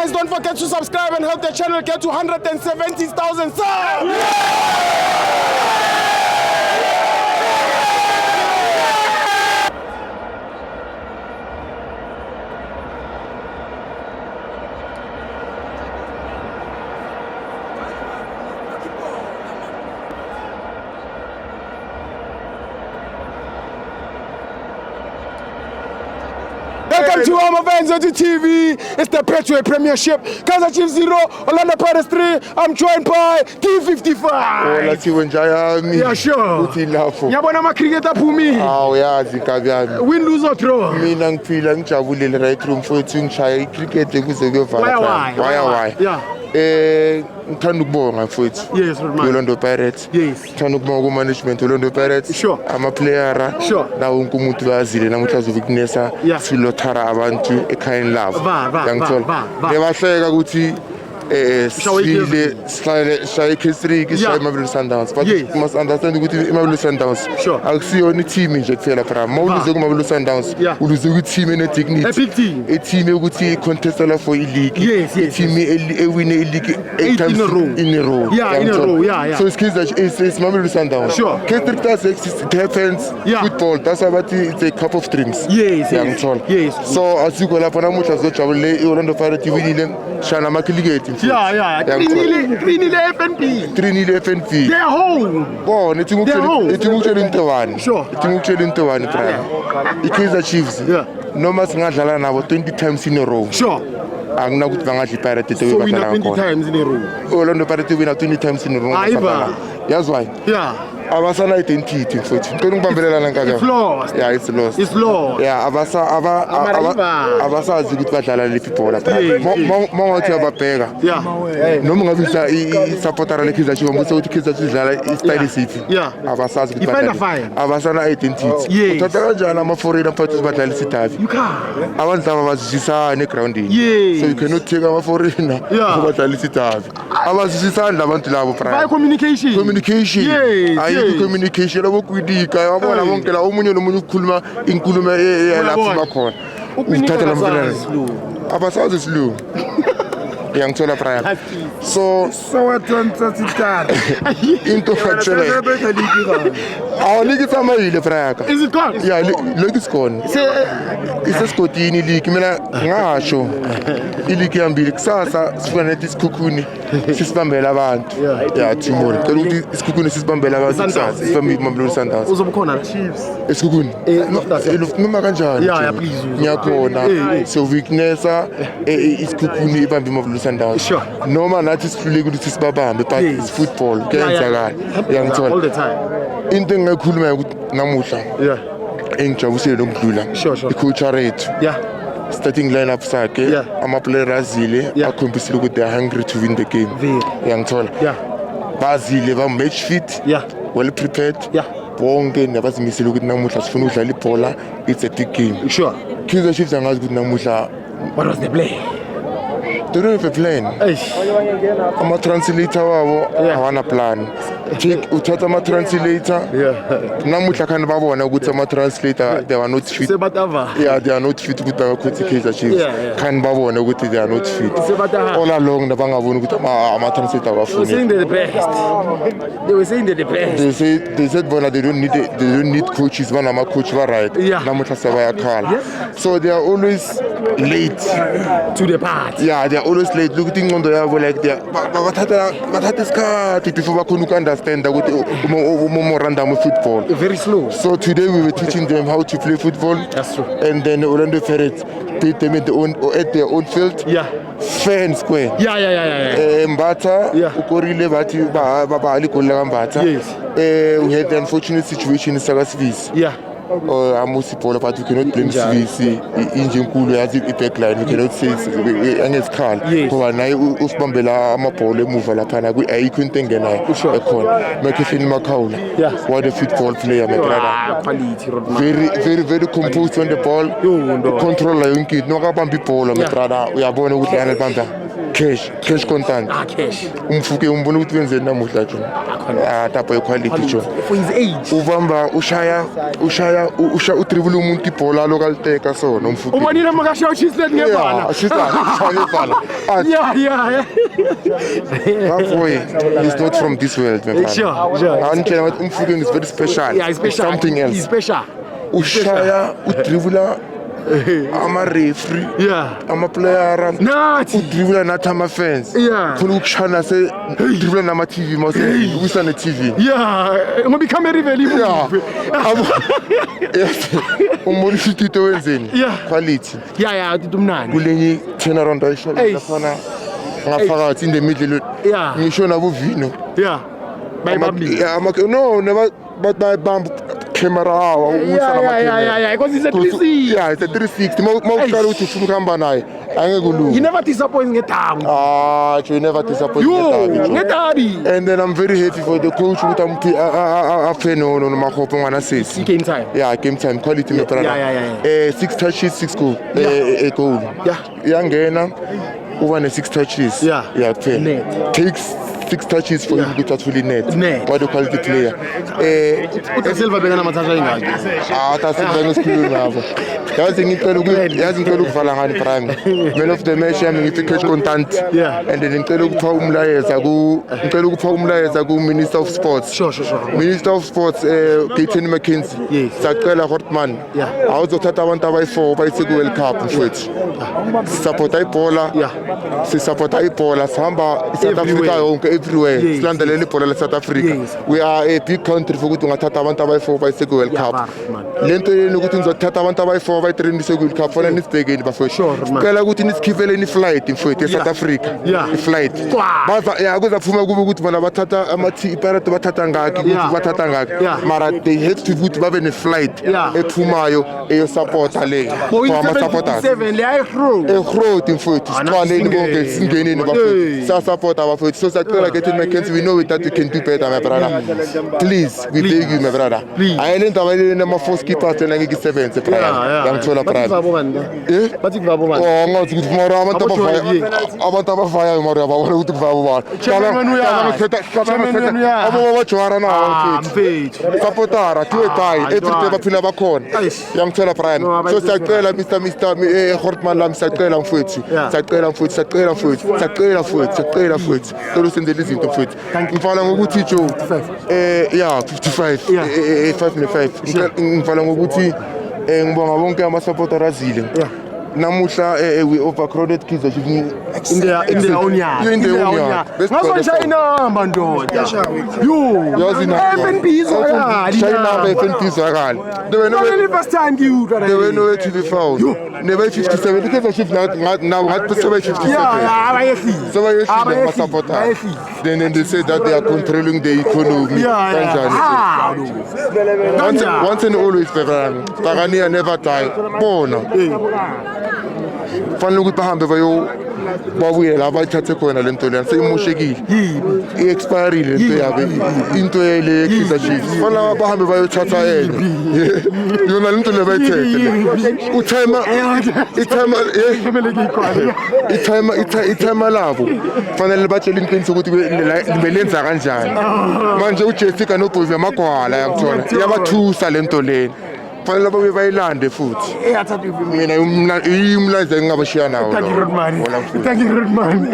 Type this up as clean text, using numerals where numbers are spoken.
guys, don't forget to subscribe and help the channel get to 170,000 subs. Welcome to all my fans on the TV. It's the Betway Premiership. Kaizer Chiefs 0, Orlando Pirates 3. I'm joined by T55. Let's see when Jayami. Yeah, sure. Yabona ma cricketer phumi. Uyazi kabyami. Win, lose or draw. Mina ngiphila ngijabulile right room mfowethu ngishaye icricket kuze kuyovala. Why? Yeah. Ngithanda ukubonga mfowethu. Yes, man. Orlando Pirates. Yes. Ngithanda ukubonga management Orlando Pirates. Sure. Ama player. Sure. Na wonke umuntu bazile namuhla zokukunesa silothara abantu ekhayeni labo. Yangithola. Ngebahleka ukuthi sile shaye K3 kishaye Mamelodi Sundowns, but you must understand ukuthi iMamelodi Sundowns akusiyona team nje kuphela phela mawuluze kuMamelodi Sundowns uluze ku team ene dignity a team ukuthi contestela for i-league team ewine i-league 8 times in a row. So it's Mamelodi Sundowns. K3 does exist, it happens. Football that's about it's a cup of dreams. So asiko lapha namuhla sizojabule iOrlando Pirates iwinile shana makhiligate. Trinile FNP. They're home. Bon, it's ngukutshela into one. I-Kaizer Chiefs. Noma singadlala nabo 20 times in a row. Angina ukuthi bangadla iPirates so win 20 times in a row. Orlando Pirates win 20 times in a row. Yazi why? Abasana identity mfowethu. Ngicela ngibambelelana kanjani? It's lost. It's lost. Abasazi ukuthi badlala lephi ibhola. Mongathi ababheka. Noma ngabisa i-supporter leKaizer Chiefs ngibuse ukuthi iKaizer Chiefs idlala i-style siphi. Abasazi ukuthi badlala. Abasana identity. Uthatha kanjani ama-foreigner mfowethu badlala isidavi? Abantu laba bazishisana egroundini. So you cannot take ama-foreigner badlala isidavi. Abazishisana abantu labo by communication. Communication labo kwidika yabona bonke la omunye nomunye ukukhuluma inkulumo lapho bakhona uthatha lamfana abasazi isilu yangithola prior so wathonsa sithatha into factual awuliki samayile prior is it gone? Look it's gone iseskodini league mina ngasho ileague yambili kusasa sifuna nethi isikhukhuni sisibambela abantu tomorrow cela ukuthi isikhukhuni sisibambela abantu kusasa sifamile Mamelodi Sundowns uzobukhona Chiefs esikhukuni noma kanjani ngiyakhona so weaknessa isikhukhuni ibambe Mamelodi Sundowns noma nathi sihluleke ukuthi sibabambe but it's football kuyenzakala yangithola all the time into engikhuluma ukuthi namuhla engijabusile lokudlula icoach rate starting lineup sakhe ama-player azile akhombisile ukuthi they are hungry to win the game yangithola bazile ba-match fit well prepared bonke nabazimisele ukuthi namuhla sifuna ukudlala ibhola it's a big game Kaizer Chiefs angazi ukuthi namuhla what was the play? They don't have a plan. Ama-translator wabo awana plan. Uthatha ama-translator namuhla khani babona ukuthi ama-translator they are not fit. They are not fit ukuthi bangakhotha iKaizer Chiefs. Khani babona ukuthi they are not fit. All along nabangabona ukuthi ama-translator abafuni. They were saying they're the best. They said bona they don't need coaches banama coach ba right. Namuhla sebayakhala. So they are always late to the party. They are always late. Look at ingqondo yabo like they bathatha isikhathi before bakhona understand ukuthi memorandum of football. Very slow. So today we were teaching them how to play football. That's true. And then Orlando Pirates beat them at their own field. Fair and square. Mbatha ukorile bathi babali goal la Mbatha. We had the unfortunate situation in Sakasvis. Amusiphola but we cannot blame CVC inje enkulu yazi i-backline we cannot say angesikhala ngoba naye usibambela amabhola emuva laphana ayikho into engenayo ekhona Mekhehleni Makhawula what a football player my brother very composed on the ball controller yonke into nokabamba ibhola my brother uyabona ukuthi yana libamba cash contant. Cash. Umfuke umbona ukuthi wenzeni namuhla nje. Tapa equality nje. For his age. Uvamba ushaya udribble umuntu ibhola lokaliteka sona umfuke. Ubonile makasho chislet ngebala. Yeah, chislet ngebala. Yeah. That boy is not from this world, my brother. Sure. Angela umfuke is very special. Yeah, he's special. Something else. He's special. Ushaya udribble ama-referee, ama-player, udribula nathi ama-fans khona ukushana udribula nama-TV mawusa ne-TV ngoba ikhamera ivele umbonisa utito wenzeni quality tito mnandi kulenye turnaround ayishalela khona ngaphakathi in the middle ngisho nabovino bayibamba camera because it's a 360. Yeah, it's a 360. Mawuqala ukuthi ufuna ukuhamba naye angeke kulunge. You never disappoint ngedabi. You never disappoint ngedabi. And then I'm very happy for the coach ukuthi aphe no mahopho ngwana sisi. Game time. Yeah, game time quality my brother. 6 touches, 6 goal. A goal. Yangena over the 6 touches. Yeah, takes 6 touches for him to actually net. What do you call the player? Silva bekana mathatha ingaki. Silva ngesikhulu nabo. Yazi ngicela ukuvala ngani prime. Man of the match yami ngithi cash contant. And then ngicela ukupha umlayeza ku Minister of Sports. Sure. Minister of Sports Gaten McKenzie. Sacela Hortman. Awuzothatha abantu abayi4 bayise ku World Cup mfethu. Support ibhola. Support ibhola sihamba South Africa yonke everywhere. Silandelela ibhola le South Africa. We are a big country for ukuthi ungathatha abantu abayi4 bayise ku World Cup. Lento yeni ukuthi ngizothatha abantu abayi4 bayitrainise ku World Cup fona nisibhekeni bafethu. Sicela ukuthi nisikhivele iflight mfethu eSouth Africa. Iflight. Kuzaphuma kube ukuthi bona bathatha iPirates bathatha ngaki ukuthi bathatha ngaki. Mara they have to put babe ne flight ephumayo eyo supporter le. Ama supporters. 7 le ayi-road mfethu. Sixwaleni bonke singenini bafethu. Sa support abafethu. So sacela Gaten McKenzie, we know that we can do better my brother. Please, we beg you my brother. Ayilento abayile nama-force keepers tena ngeke isebenze phela. Yangithola brother. Bathi kuvabo bani? Ngathi ukuthi mara abantu abafaya mara yababona ukuthi kuvabo bani. Abo bajwara nawo mfethu. Supportera to a guy everyday baphila bakhona. Yangithola prime. So siyacela Mr. Hortman lam siyacela mfethu. Siyacela mfethu. Solo sendele izinto mfethu. Ngifala ngokuthi Joe 55 5 ngifala ngokuthi ngibonga bonke ama-supporter azile namuhla we overcrowded kids in their own yard. Ngazoshaya inamba ndoda. FNB izwakali. Shaya inamba FNB izwakali. There were no to be found. Never 57 because of shift now had to 57. So my supporter. Then they say that they are controlling the economy. Once and always, Tagania never die. Bona. Fanele ukuthi bahambe babuye la bayithathe khona lento lena seyimoshekile i-expire lento yabe into le Kaizer Chiefs fanele bahambe bayothatha yena yona lento le bayithethe i-timer labo fanele batshele inqiniso ukuthi belenza kanjani manje uJessica noBoyve amagwala yangithola iyabathusa lento lena fanele babe bayilande futhi mina umlayezo engingabashiya nawo. Thank you, Rodman.